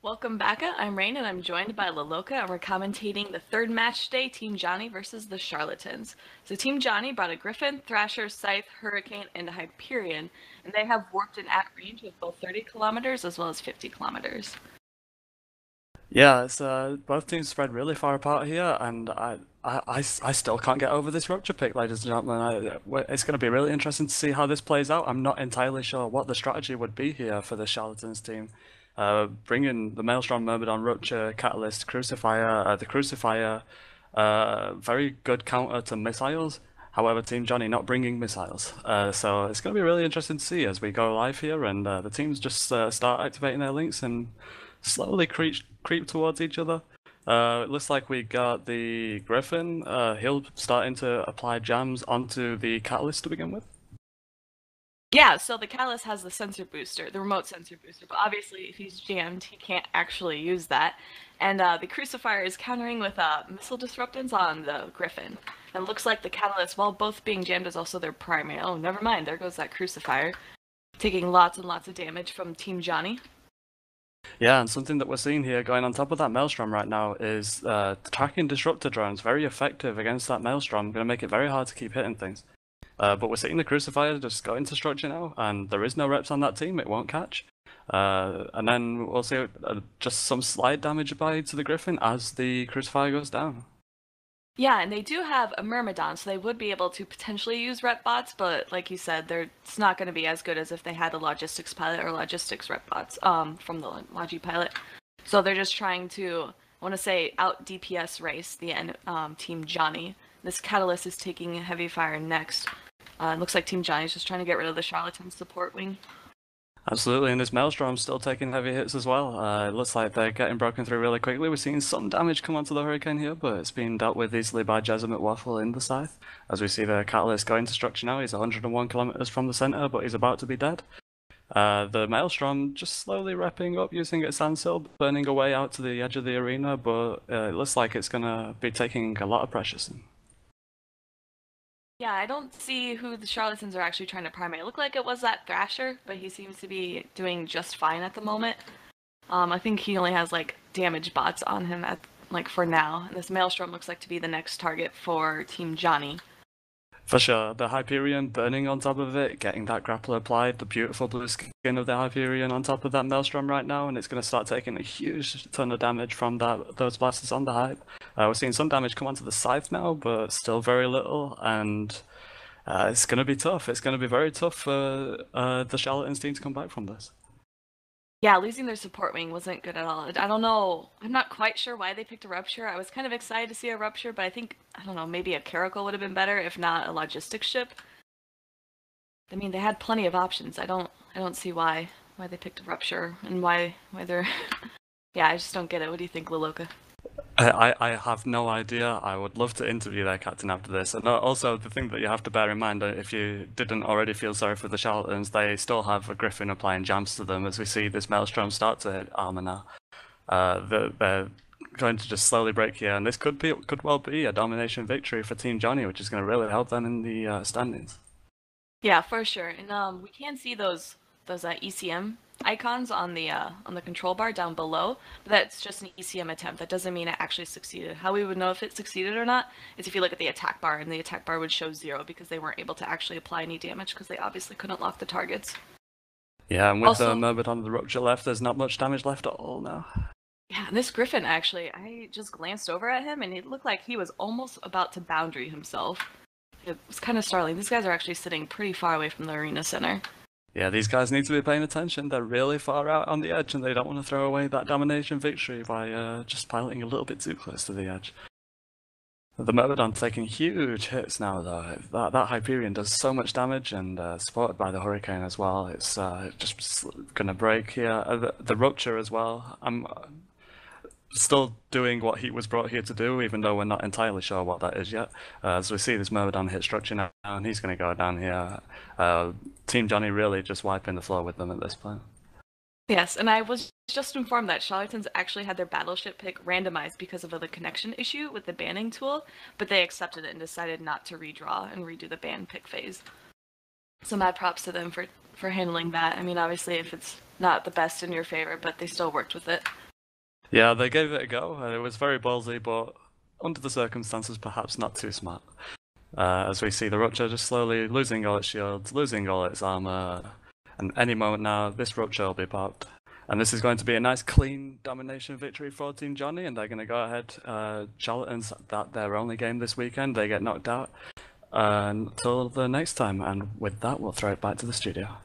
Welcome back. I'm Rain, and I'm joined by Laloka, and we're commentating the third match today, Team Johnny versus the Charlatans. So Team Johnny brought a Griffin, Thrasher, Scythe, Hurricane, and a Hyperion, and they have warped and at range of both 30 kilometers as well as 50 kilometers. Yeah, it's both teams spread really far apart here, and I still can't get over this rupture pick, ladies and gentlemen. It's going to be really interesting to see how this plays out. I'm not entirely sure what the strategy would be here for the Charlatans team. Bringing the Maelstrom, Myrmidon, Rupture, Catalyst, Crucifier, the Crucifier, very good counter to missiles. However, Team Johnny not bringing missiles. So it's going to be really interesting to see as we go live here, and the teams just start activating their links and slowly creep towards each other. It looks like we got the Griffin. He'll starting to apply jams onto the Catalyst to begin with. Yeah, so the Catalyst has the sensor booster, the remote sensor booster, but obviously if he's jammed, he can't actually use that. And the Crucifier is countering with missile disruptants on the Griffin. And it looks like the Catalyst, while both being jammed, is also their primary. Oh, never mind, there goes that Crucifier. Taking lots and lots of damage from Team Johnny. Yeah, and something that we're seeing here going on top of that Maelstrom right now is tracking disruptor drones. Very effective against that Maelstrom. Going to make it very hard to keep hitting things. But we're seeing the Crucifier just go into structure now, and there is no reps on that team. It won't catch. And then we'll see just some slight damage to the Griffin as the Crucifier goes down. Yeah, and they do have a Myrmidon, so they would be able to potentially use rep bots, but like you said, it's not going to be as good as if they had a logistics pilot or logistics rep bots from the Logi pilot. So they're just trying to, I want to say, out DPS race the Team Johnny. This Catalyst is taking heavy fire next. It looks like Team Johnny's just trying to get rid of the Charlatan support wing. Absolutely, and this Maelstrom's still taking heavy hits as well. It looks like they're getting broken through really quickly. We're seeing some damage come onto the Hurricane here, but it's being dealt with easily by Jesuit Waffle in the Scythe. As we see the Catalyst go into structure now, he's 101 kilometers from the center, but he's about to be dead. The Maelstrom just slowly wrapping up using its sandsill, burning away out to the edge of the arena, but it looks like it's going to be taking a lot of pressure soon. Yeah, I don't see who the Charlatans are actually trying to primate. It looked like it was that Thrasher, but he seems to be doing just fine at the moment. I think he only has like damage bots on him for now. And this Maelstrom looks like to be the next target for Team Johnny. For sure, the Hyperion burning on top of it, getting that grapple applied, the beautiful blue skin of the Hyperion on top of that Maelstrom right now, and it's going to start taking a huge ton of damage from those blasters on the Hype. We're seeing some damage come onto the Scythe now, but still very little, and it's going to be tough. It's going to be very tough for the Charlatans team to come back from this. Yeah, losing their support wing wasn't good at all. I don't know. I'm not quite sure why they picked a Rupture. I was kind of excited to see a Rupture, but I don't know, maybe a Caracal would have been better, if not a logistics ship. I mean, they had plenty of options. I don't see why they picked a Rupture and why they're yeah, I just don't get it. What do you think, Laloka? I have no idea. I would love to interview their captain after this. And also, the thing that you have to bear in mind, if you didn't already feel sorry for the Charlatans, they still have a Griffin applying jams to them as we see this Maelstrom start to hit armor now. They're going to just slowly break here, and this could well be a domination victory for Team Johnny, which is going to really help them in the standings. Yeah, for sure. And we can see those ECM icons on the control bar down below, but that's just an ECM attempt. That doesn't mean it actually succeeded. How we would know if it succeeded or not is if you look at the attack bar, and the attack bar would show 0 because they weren't able to actually apply any damage because they obviously couldn't lock the targets. Yeah, and with Also, the Myrmidon on the Rupture left, there's not much damage left at all now. yeah, this Griffin actually, I just glanced over at him and it looked like he was almost about to boundary himself. It was kind of startling. These guys are actually sitting pretty far away from the arena center. Yeah, these guys need to be paying attention. They're really far out on the edge, and they don't want to throw away that domination victory by just piloting a little bit too close to the edge. The Myrmidon taking huge hits now, though. That Hyperion does so much damage, and supported by the Hurricane as well. It's just gonna break here. The Rupture as well. I'm still doing what he was brought here to do, even though we're not entirely sure what that is yet. As we see this Myrmidon hit structure now, and he's going to go down here. Team Johnny really just wiping the floor with them at this point. Yes, and I was just informed that Charlatans actually had their battleship pick randomized because of the connection issue with the banning tool, but they accepted it and decided not to redraw and redo the ban pick phase. So mad props to them for handling that. I mean, obviously, if it's not the best in your favor, but they still worked with it. Yeah, they gave it a go, and it was very ballsy, but under the circumstances, perhaps not too smart. As we see the Rupture just slowly losing all its shields, losing all its armor, and any moment now, this Rupture will be popped. And this is going to be a nice, clean domination victory for Team Johnny, and they're going to go ahead. Charlatans, that their only game this weekend, they get knocked out until the next time. And with that, we'll throw it back to the studio.